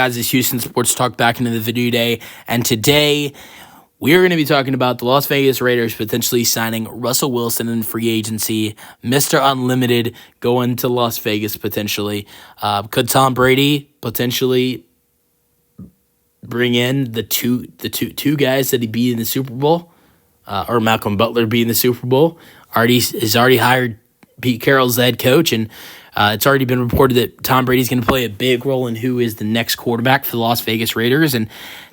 Guys, it's Houston Sports Talk back into the video today, and today we are going to be talking about the Las Vegas Raiders potentially signing Russell Wilson in free agency, Mr. Unlimited going to Las Vegas potentially. Could Tom Brady potentially bring in the two guys that he beat in the Super Bowl, or Malcolm Butler beat in the Super Bowl? He's already hired Pete Carroll as the head coach, and it's already been reported that Tom Brady's going to play a big role in who is the next quarterback for the Las Vegas Raiders. And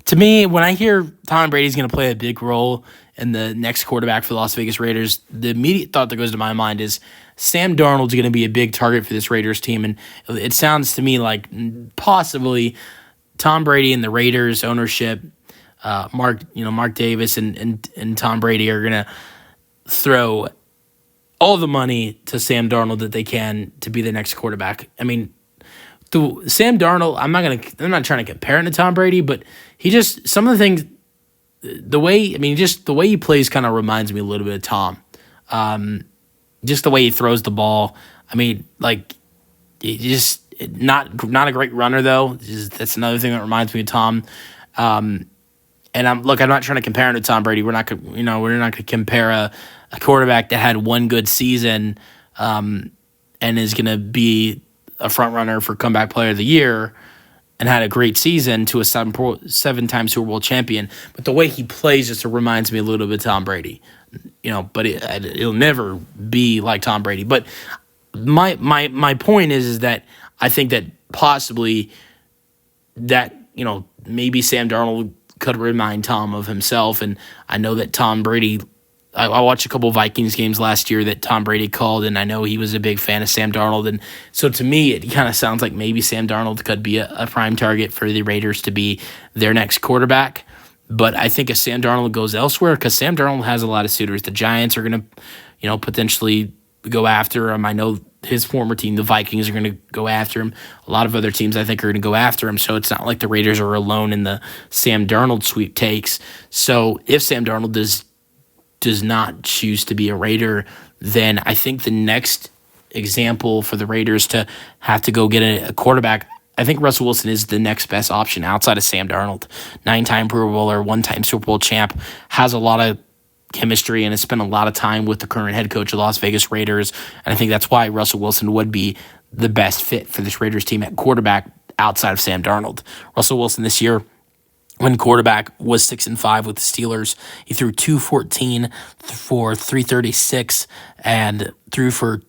to me, when I hear Tom Brady's going to play a big role in the next quarterback for the Las Vegas Raiders, the immediate thought that goes to my mind is Sam Darnold's going to be a big target for this Raiders team. And it sounds to me like possibly Tom Brady and the Raiders ownership, Mark Davis and Tom Brady are going to throw all the money to Sam Darnold that they can to be the next quarterback. I mean, Sam Darnold, I'm not trying to compare him to Tom Brady, but he just, some of the things, the way he plays kind of reminds me a little bit of Tom. Just the way he throws the ball. I mean, like, he just not a great runner though. That's another thing that reminds me of Tom. And I'm not trying to compare him to Tom Brady. We're not going to compare a quarterback that had one good season and is going to be a front runner for comeback player of the year and had a great season to a seven-time Super Bowl champion. But the way he plays just reminds me a little bit of Tom Brady. But it'll never be like Tom Brady. But my point is that I think that possibly that maybe Sam Darnold could remind Tom of himself. And I know that Tom Brady, I watched a couple Vikings games last year that Tom Brady called, and I know he was a big fan of Sam Darnold. And so to me, it kind of sounds like maybe Sam Darnold could be a prime target for the Raiders to be their next quarterback. But I think if Sam Darnold goes elsewhere, because Sam Darnold has a lot of suitors, the Giants are going to, potentially go after him. I know his former team, the Vikings, are going to go after him. A lot of other teams, I think, are going to go after him. So it's not like the Raiders are alone in the Sam Darnold sweepstakes. So if Sam Darnold does not choose to be a Raider, then I think the next example for the Raiders to have to go get a quarterback, I think Russell Wilson is the next best option outside of Sam Darnold. 9-time Pro Bowler, 1-time Super Bowl champ, has a lot of chemistry and has spent a lot of time with the current head coach of Las Vegas Raiders. And I think that's why Russell Wilson would be the best fit for this Raiders team at quarterback outside of Sam Darnold. Russell Wilson this year, when quarterback, was 6-5 with the Steelers. He threw 214 for 336 and threw for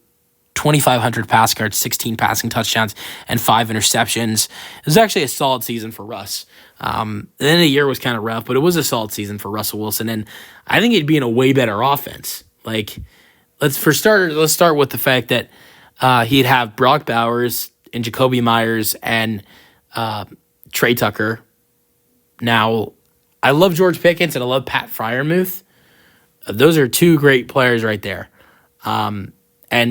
2,500 pass yards, 16 passing touchdowns, and 5 interceptions. It was actually a solid season for Russ. The end of the year was kind of rough, but it was a solid season for Russell Wilson, and I think he'd be in a way better offense. Like, let's start with the fact that he'd have Brock Bowers and Jacoby Myers and Trey Tucker. Now, I love George Pickens and I love Pat Freiermuth. Those are two great players right there. And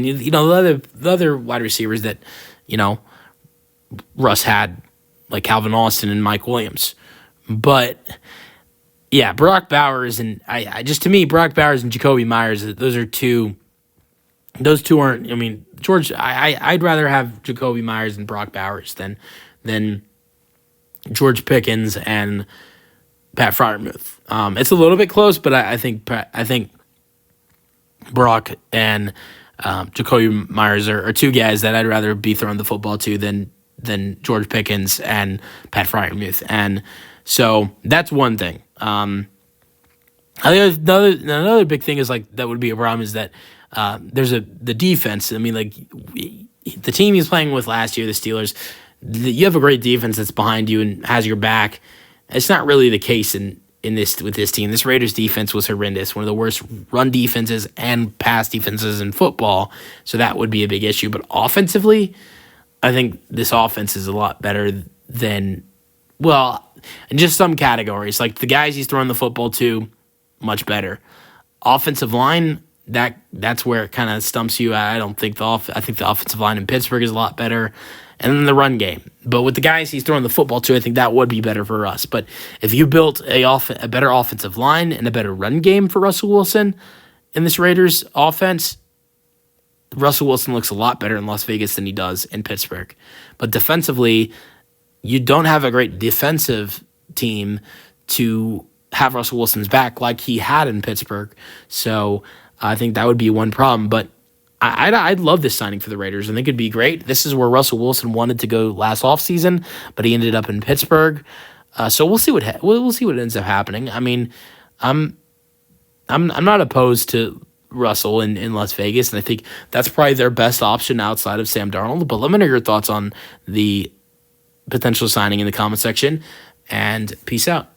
the other wide receivers that Russ had, like Calvin Austin and Mike Williams. But yeah, Brock Bowers and Brock Bowers and Jacoby Myers, those two aren't. I mean, George. I'd rather have Jacoby Myers and Brock Bowers than George Pickens and Pat Freiermuth. It's a little bit close, but I think Brock and Jacoby Myers are two guys that I'd rather be throwing the football to than George Pickens and Pat Freiermuth. And so that's one thing. Another big thing is like that would be a problem is that there's the defense. I mean, like the team he's playing with last year, the Steelers, you have a great defense that's behind you and has your back. It's not really the case with this team. This Raiders defense was horrendous, one of the worst run defenses and pass defenses in football. So that would be a big issue. But offensively, I think this offense is a lot better than, in just some categories. Like the guys he's throwing the football to, much better. Offensive line, that's where it kind of stumps you. I think the offensive line in Pittsburgh is a lot better. And then the run game. But with the guys he's throwing the football to, I think that would be better for us. But if you built a better offensive line and a better run game for Russell Wilson in this Raiders offense, Russell Wilson looks a lot better in Las Vegas than he does in Pittsburgh. But defensively, you don't have a great defensive team to have Russell Wilson's back like he had in Pittsburgh. So I think that would be one problem. But I'd love this signing for the Raiders. I think it'd be great. This is where Russell Wilson wanted to go last offseason, but he ended up in Pittsburgh. So we'll see we'll see what ends up happening. I mean, I'm not opposed to Russell in Las Vegas, and I think that's probably their best option outside of Sam Darnold. But let me know your thoughts on the potential signing in the comment section, and peace out.